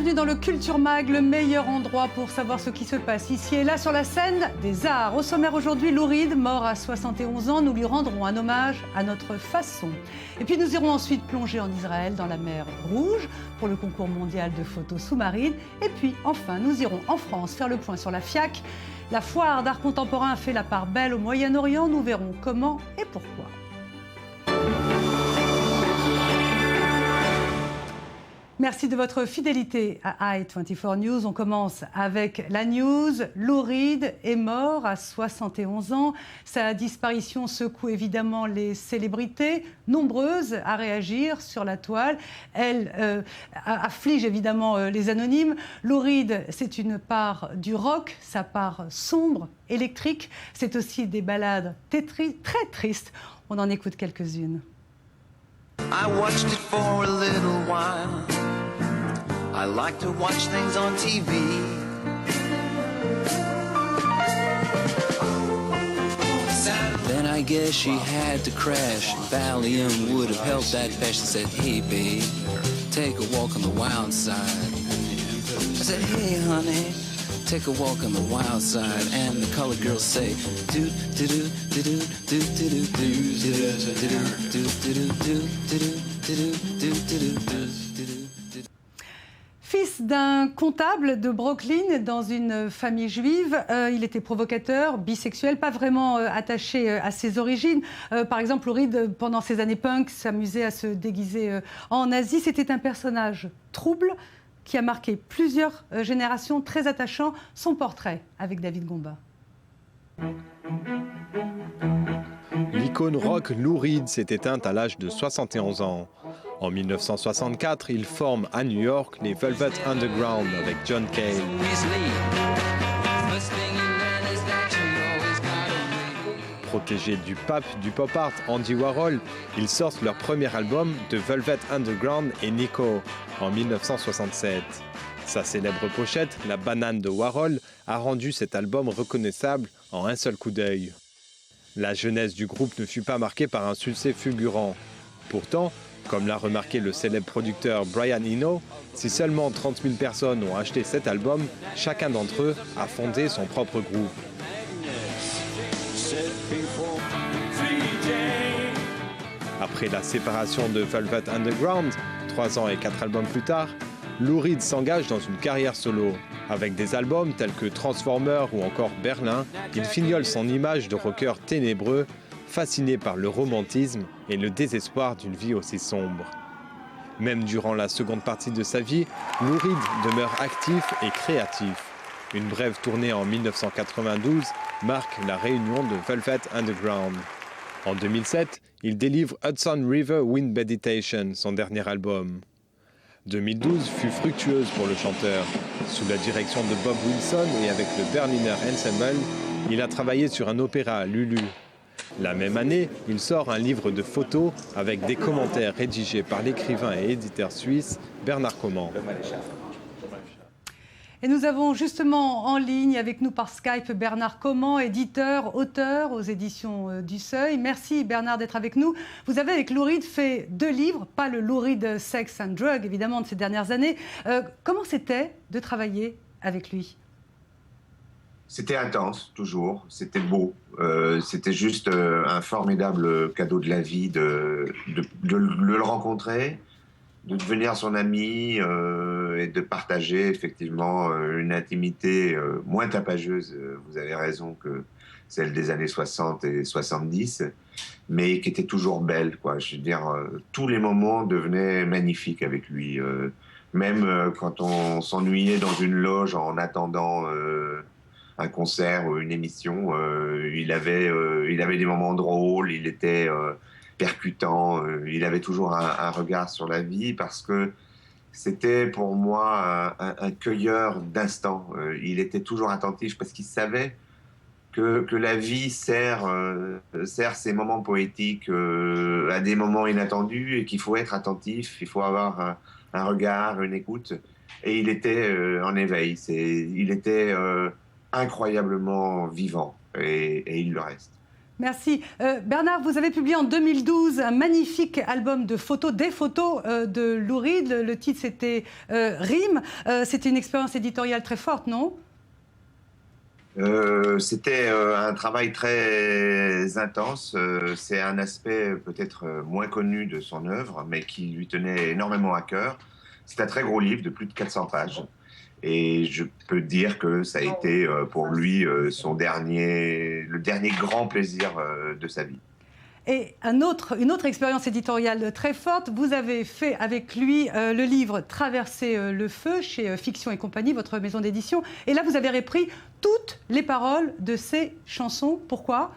bienvenue dans le Culture Mag, le meilleur endroit pour savoir ce qui se passe ici et là sur la scène des arts. Au sommaire aujourd'hui, Lou Reed, mort à 71 ans, nous lui rendrons un hommage à notre façon. Et puis nous irons ensuite plonger en Israël dans la mer Rouge pour le concours mondial de photos sous-marines. Et puis enfin, nous irons en France faire le point sur la FIAC. La foire d'art contemporain a fait la part belle au Moyen-Orient. Nous verrons comment et pourquoi. Merci de votre fidélité à i24 News. On commence avec la news. Lou Reed est mort à 71 ans. Sa disparition secoue évidemment les célébrités, nombreuses à réagir sur la toile. Elle afflige évidemment les anonymes. Lou Reed, c'est une part du rock, sa part sombre, électrique. C'est aussi des ballades très tristes. On en écoute quelques-unes. I watched it for a little while. I like to watch things on TV. Then I guess she had to crash. Valium would have helped that patch. She said, hey babe, take a walk on the wild side. I said, hey honey, take a walk on the wild side. And the colored girls say, do do do do do do do do do do do do. Fils d'un comptable de Brooklyn dans une famille juive, il était provocateur, bisexuel, pas vraiment attaché à ses origines. Par exemple, Lou Reed, pendant ses années punk, s'amusait à se déguiser en Asie. C'était un personnage trouble qui a marqué plusieurs générations, très attachant. Son portrait avec David Gomba. L'icône rock Lou Reed s'est éteinte à l'âge de 71 ans. En 1964, il forme à New York les Velvet Underground avec John Cale. Protégés du pape du pop art Andy Warhol, ils sortent leur premier album The Velvet Underground et Nico en 1967. Sa célèbre pochette, la banane de Warhol, a rendu cet album reconnaissable en un seul coup d'œil. La jeunesse du groupe ne fut pas marquée par un succès fulgurant. Pourtant, comme l'a remarqué le célèbre producteur Brian Eno, si seulement 30 000 personnes ont acheté cet album, chacun d'entre eux a fondé son propre groupe. Après la séparation de Velvet Underground, 3 ans et 4 albums plus tard, Lou Reed s'engage dans une carrière solo. Avec des albums tels que Transformer ou encore Berlin, il fignole son image de rocker ténébreux, fasciné par le romantisme et le désespoir d'une vie aussi sombre. Même durant la seconde partie de sa vie, Lou Reed demeure actif et créatif. Une brève tournée en 1992 marque la réunion de Velvet Underground. En 2007, il délivre Hudson River Wind Meditation, son dernier album. 2012 fut fructueuse pour le chanteur. Sous la direction de Bob Wilson et avec le Berliner Ensemble, il a travaillé sur un opéra, Lulu. La même année, il sort un livre de photos avec des commentaires rédigés par l'écrivain et éditeur suisse Bernard Comment. Et nous avons justement en ligne avec nous par Skype Bernard Comment, éditeur, auteur aux éditions du Seuil. Merci Bernard d'être avec nous. Vous avez avec Lou Reed fait 2 livres, pas le Lou Reed Sex and Drug évidemment de ces dernières années. Comment c'était de travailler avec lui ? C'était intense, toujours. C'était beau. C'était juste un formidable cadeau de la vie de le rencontrer, de devenir son ami et de partager effectivement une intimité moins tapageuse, vous avez raison, que celle des années 60 et 70, mais qui était toujours belle, quoi. Je veux dire, tous les moments devenaient magnifiques avec lui. Même quand on s'ennuyait dans une loge en attendant un concert ou une émission, il avait des moments drôles, il était percutant, il avait toujours un regard sur la vie parce que c'était pour moi un cueilleur d'instants. Il était toujours attentif parce qu'il savait que la vie sert ces moments poétiques à des moments inattendus et qu'il faut être attentif, il faut avoir un regard, une écoute. Et il était en éveil, il était incroyablement vivant et il le reste. Merci. Bernard, vous avez publié en 2012 un magnifique album de photos, des photos de Lou Reed. Le titre, c'était Rime. C'était une expérience éditoriale très forte, non ? C'était un travail très intense. C'est un aspect peut-être moins connu de son œuvre, mais qui lui tenait énormément à cœur. C'est un très gros livre de plus de 400 pages. Et je peux dire que ça a été pour lui le dernier grand plaisir de sa vie. Et une autre expérience éditoriale très forte, vous avez fait avec lui le livre Traverser le feu chez Fiction et compagnie, votre maison d'édition. Et là, vous avez repris toutes les paroles de ses chansons. Pourquoi ?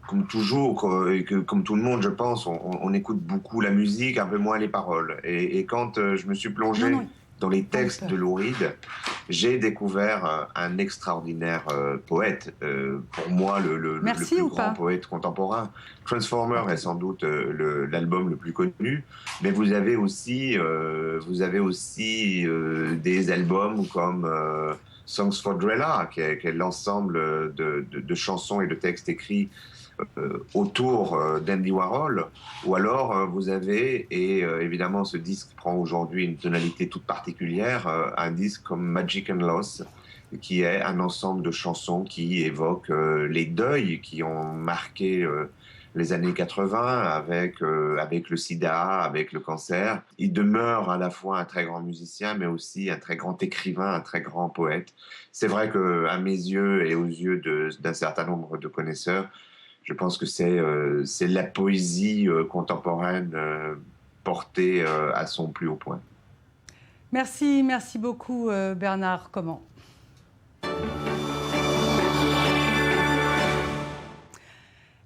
Comme toujours, et comme tout le monde, je pense, on écoute beaucoup la musique, un peu moins les paroles. Et quand je me suis plongé dans les textes de Lou Reed, j'ai découvert un extraordinaire poète. Pour moi, le plus grand poète contemporain. Transformer est sans doute l'album le plus connu, mais vous avez aussi des albums comme Songs for Drella, qui est l'ensemble de chansons et de textes écrits autour d'Andy Warhol, ou alors vous avez, et évidemment ce disque prend aujourd'hui une tonalité toute particulière, un disque comme Magic and Loss, qui est un ensemble de chansons qui évoquent les deuils qui ont marqué les années 80 avec le sida, avec le cancer. Il demeure à la fois un très grand musicien, mais aussi un très grand écrivain, un très grand poète. C'est vrai qu'à mes yeux et aux yeux d'un certain nombre de connaisseurs, je pense que c'est la poésie contemporaine portée à son plus haut point. Merci beaucoup Bernard. Comment ?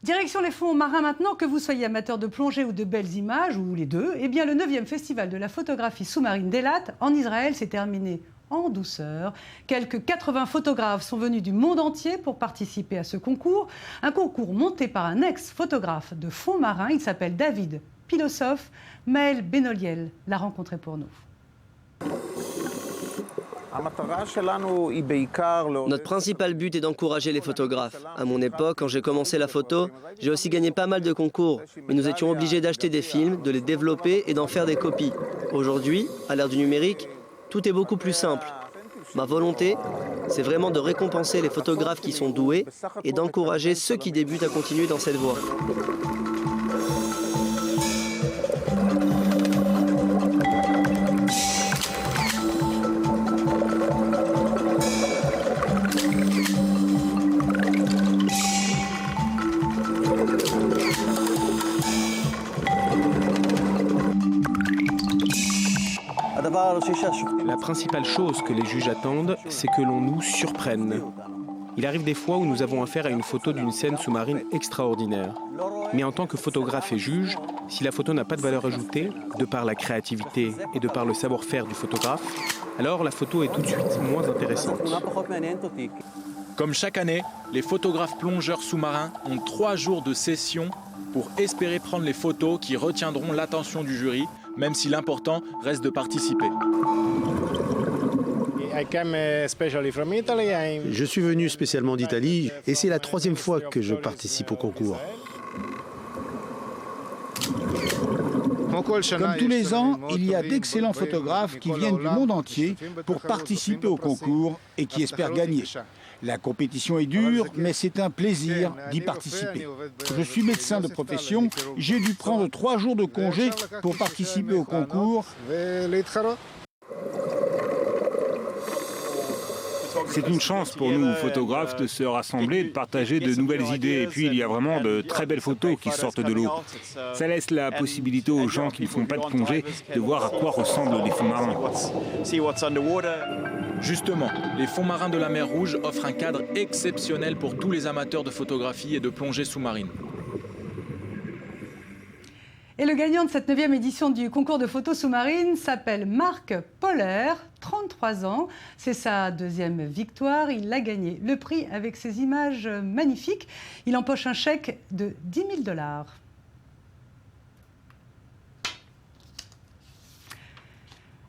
Direction les fonds marins maintenant, que vous soyez amateur de plongée ou de belles images, ou les deux, eh bien le 9e festival de la photographie sous-marine d'Eilat en Israël s'est terminé en douceur. Quelques 80 photographes sont venus du monde entier pour participer à ce concours. Un concours monté par un ex-photographe de fonds marins. Il s'appelle David Pilosov. Maël Benoliel l'a rencontré pour nous. Notre principal but est d'encourager les photographes. À mon époque, quand j'ai commencé la photo, j'ai aussi gagné pas mal de concours. Mais nous étions obligés d'acheter des films, de les développer et d'en faire des copies. Aujourd'hui, à l'ère du numérique, tout est beaucoup plus simple. Ma volonté, c'est vraiment de récompenser les photographes qui sont doués et d'encourager ceux qui débutent à continuer dans cette voie. La principale chose que les juges attendent, c'est que l'on nous surprenne. Il arrive des fois où nous avons affaire à une photo d'une scène sous-marine extraordinaire. Mais en tant que photographe et juge, si la photo n'a pas de valeur ajoutée, de par la créativité et de par le savoir-faire du photographe, alors la photo est tout de suite moins intéressante. Comme chaque année, les photographes plongeurs sous-marins ont 3 jours de session pour espérer prendre les photos qui retiendront l'attention du jury, même si l'important reste de participer. Je suis venu spécialement d'Italie et c'est la 3e fois que je participe au concours. Comme tous les ans, il y a d'excellents photographes qui viennent du monde entier pour participer au concours et qui espèrent gagner. La compétition est dure, mais c'est un plaisir d'y participer. Je suis médecin de profession, j'ai dû prendre 3 jours de congé pour participer au concours. C'est une chance pour nous, photographes, de se rassembler, de partager de nouvelles idées. Et puis, il y a vraiment de très belles photos qui sortent de l'eau. Ça laisse la possibilité aux gens qui ne font pas de plongée de voir à quoi ressemblent les fonds marins. Justement, les fonds marins de la mer Rouge offrent un cadre exceptionnel pour tous les amateurs de photographie et de plongée sous-marine. Et le gagnant de cette 9e édition du concours de photos sous-marine s'appelle Marc Poller, 33 ans. C'est sa 2e victoire. Il a gagné le prix avec ses images magnifiques. Il empoche un chèque de 10 000 $.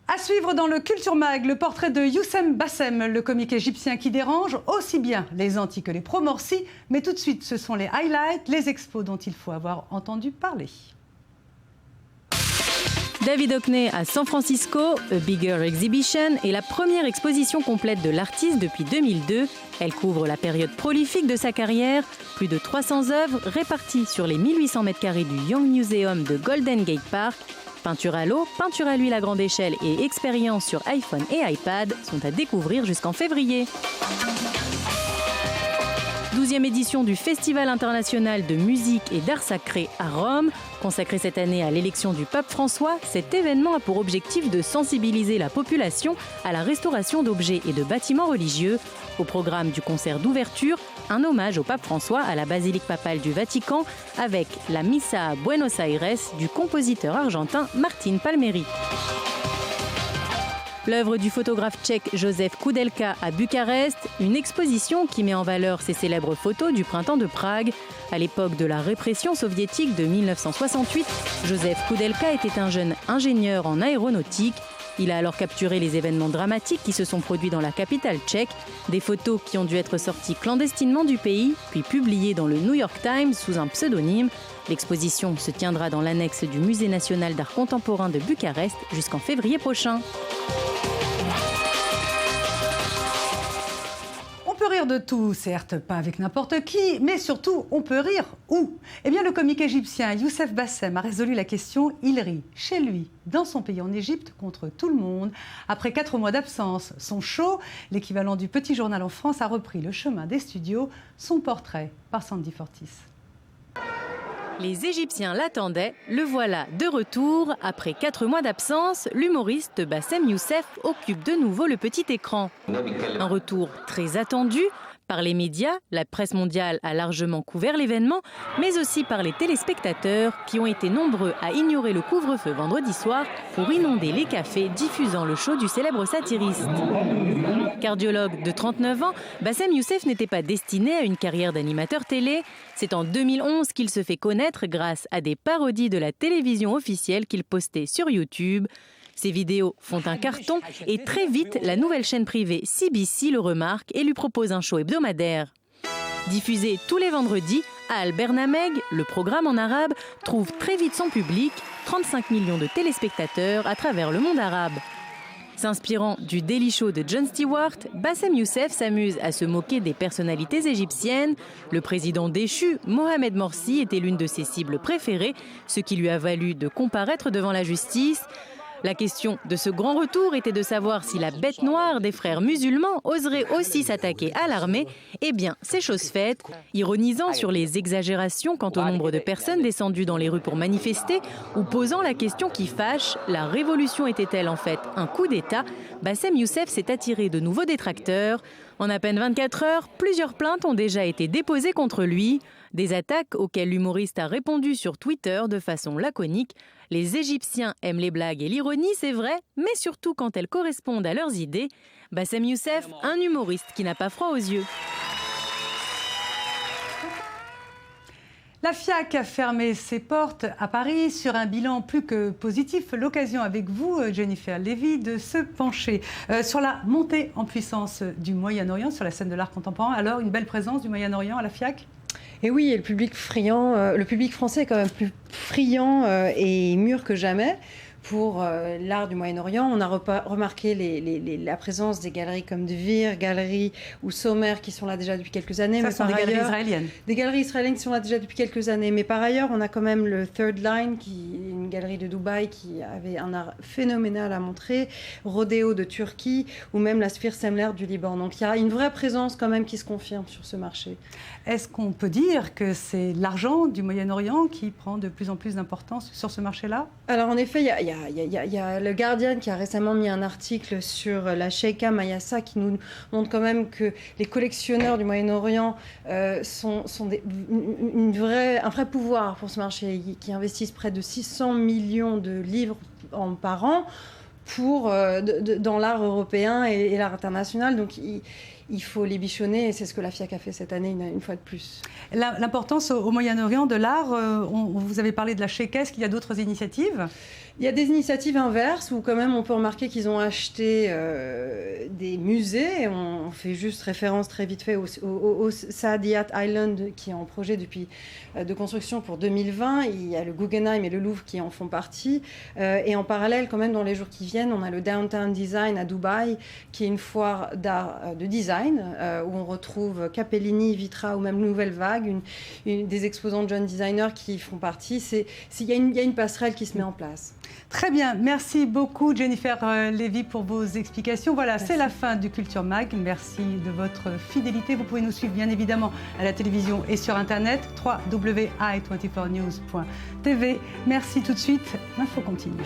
À suivre dans le Culture Mag, le portrait de Youssef Bassem, le comique égyptien qui dérange aussi bien les anti que les pro-Morsi. Mais tout de suite, ce sont les highlights, les expos dont il faut avoir entendu parler. David Hockney à San Francisco, A Bigger Exhibition est la première exposition complète de l'artiste depuis 2002. Elle couvre la période prolifique de sa carrière, plus de 300 œuvres réparties sur les 1800 m² du Young Museum de Golden Gate Park. Peinture à l'eau, peinture à l'huile à grande échelle et expériences sur iPhone et iPad sont à découvrir jusqu'en février. 12e édition du Festival international de musique et d'art sacré à Rome. Consacré cette année à l'élection du pape François, cet événement a pour objectif de sensibiliser la population à la restauration d'objets et de bâtiments religieux. Au programme du concert d'ouverture, un hommage au pape François à la basilique papale du Vatican avec la Missa à Buenos Aires du compositeur argentin Martin Palmieri. L'œuvre du photographe tchèque Josef Koudelka à Bucarest, une exposition qui met en valeur ses célèbres photos du printemps de Prague. À l'époque de la répression soviétique de 1968, Josef Koudelka était un jeune ingénieur en aéronautique. Il a alors capturé les événements dramatiques qui se sont produits dans la capitale tchèque, des photos qui ont dû être sorties clandestinement du pays, puis publiées dans le New York Times sous un pseudonyme. L'exposition se tiendra dans l'annexe du Musée national d'art contemporain de Bucarest jusqu'en février prochain. On peut rire de tout, certes, pas avec n'importe qui, mais surtout, on peut rire où? Eh bien, le comique égyptien Youssef Bassem a résolu la question. Il rit chez lui, dans son pays en Égypte, contre tout le monde. Après 4 mois d'absence, son show, l'équivalent du Petit Journal en France, a repris le chemin des studios. Son portrait par Sandy Fortis. Les Égyptiens l'attendaient, le voilà de retour. Après 4 mois d'absence, l'humoriste Bassem Youssef occupe de nouveau le petit écran. Un retour très attendu par les médias. La presse mondiale a largement couvert l'événement, mais aussi par les téléspectateurs qui ont été nombreux à ignorer le couvre-feu vendredi soir pour inonder les cafés diffusant le show du célèbre satiriste. Cardiologue de 39 ans, Bassem Youssef n'était pas destiné à une carrière d'animateur télé. C'est en 2011 qu'il se fait connaître grâce à des parodies de la télévision officielle qu'il postait sur YouTube. Ces vidéos font un carton et très vite, la nouvelle chaîne privée CBC le remarque et lui propose un show hebdomadaire. Diffusé tous les vendredis, Al Bernameg, le programme en arabe, trouve très vite son public, 35 millions de téléspectateurs à travers le monde arabe. S'inspirant du Daily Show de Jon Stewart, Bassem Youssef s'amuse à se moquer des personnalités égyptiennes. Le président déchu, Mohamed Morsi, était l'une de ses cibles préférées, ce qui lui a valu de comparaître devant la justice. La question de ce grand retour était de savoir si la bête noire des frères musulmans oserait aussi s'attaquer à l'armée. Eh bien, c'est chose faite. Ironisant sur les exagérations quant au nombre de personnes descendues dans les rues pour manifester ou posant la question qui fâche, la révolution était-elle en fait un coup d'État? Bassem Youssef s'est attiré de nouveaux détracteurs. En à peine 24 heures, plusieurs plaintes ont déjà été déposées contre lui. Des attaques auxquelles l'humoriste a répondu sur Twitter de façon laconique. Les Égyptiens aiment les blagues et l'ironie, c'est vrai, mais surtout quand elles correspondent à leurs idées. Bassem Youssef, un humoriste qui n'a pas froid aux yeux. La FIAC a fermé ses portes à Paris sur un bilan plus que positif. L'occasion avec vous, Jennifer Lévy, de se pencher sur la montée en puissance du Moyen-Orient, sur la scène de l'art contemporain. Alors, une belle présence du Moyen-Orient à la FIAC ? Et oui, et le public français est quand même plus friand et mûr que jamais pour l'art du Moyen-Orient. On a remarqué la présence des galeries comme De Veer Galerie ou Sommer qui sont là déjà depuis quelques années. Ça, mais sont des galeries israéliennes. Des galeries israéliennes qui sont là déjà depuis quelques années. Mais par ailleurs, on a quand même le Third Line, qui est une galerie de Dubaï qui avait un art phénoménal à montrer, Rodeo de Turquie ou même la Sphere Semler du Liban. Donc il y a une vraie présence quand même qui se confirme sur ce marché. Est-ce qu'on peut dire que c'est l'argent du Moyen-Orient qui prend de plus en plus d'importance sur ce marché-là? Alors en effet, il y a le Guardian qui a récemment mis un article sur la Sheikha Mayassa qui nous montre quand même que les collectionneurs du Moyen-Orient sont un vrai pouvoir pour ce marché, qui investissent près de 600 millions de livres par an dans l'art européen et l'art international. Donc il faut les bichonner et c'est ce que la FIAC a fait cette année une fois de plus. L'importance au Moyen-Orient de l'art, vous avez parlé de la Sheikha, est-ce qu'il y a d'autres initiatives ? Il y a des initiatives inverses où quand même on peut remarquer qu'ils ont acheté des musées. On fait juste référence très vite fait au Saadiyat Island qui est en projet de construction pour 2020. Il y a le Guggenheim et le Louvre qui en font partie. Et en parallèle, quand même, dans les jours qui viennent, on a le Downtown Design à Dubaï qui est une foire d'art de design où on retrouve Capellini, Vitra ou même Nouvelle Vague, des exposants de jeunes designers qui font partie. Il y a une passerelle qui se met en place. Très bien, merci beaucoup Jennifer Lévy pour vos explications. Voilà, c'est la fin du Culture Mag. Merci de votre fidélité. Vous pouvez nous suivre bien évidemment à la télévision et sur internet www.i24news.tv. Merci tout de suite, l'info continue.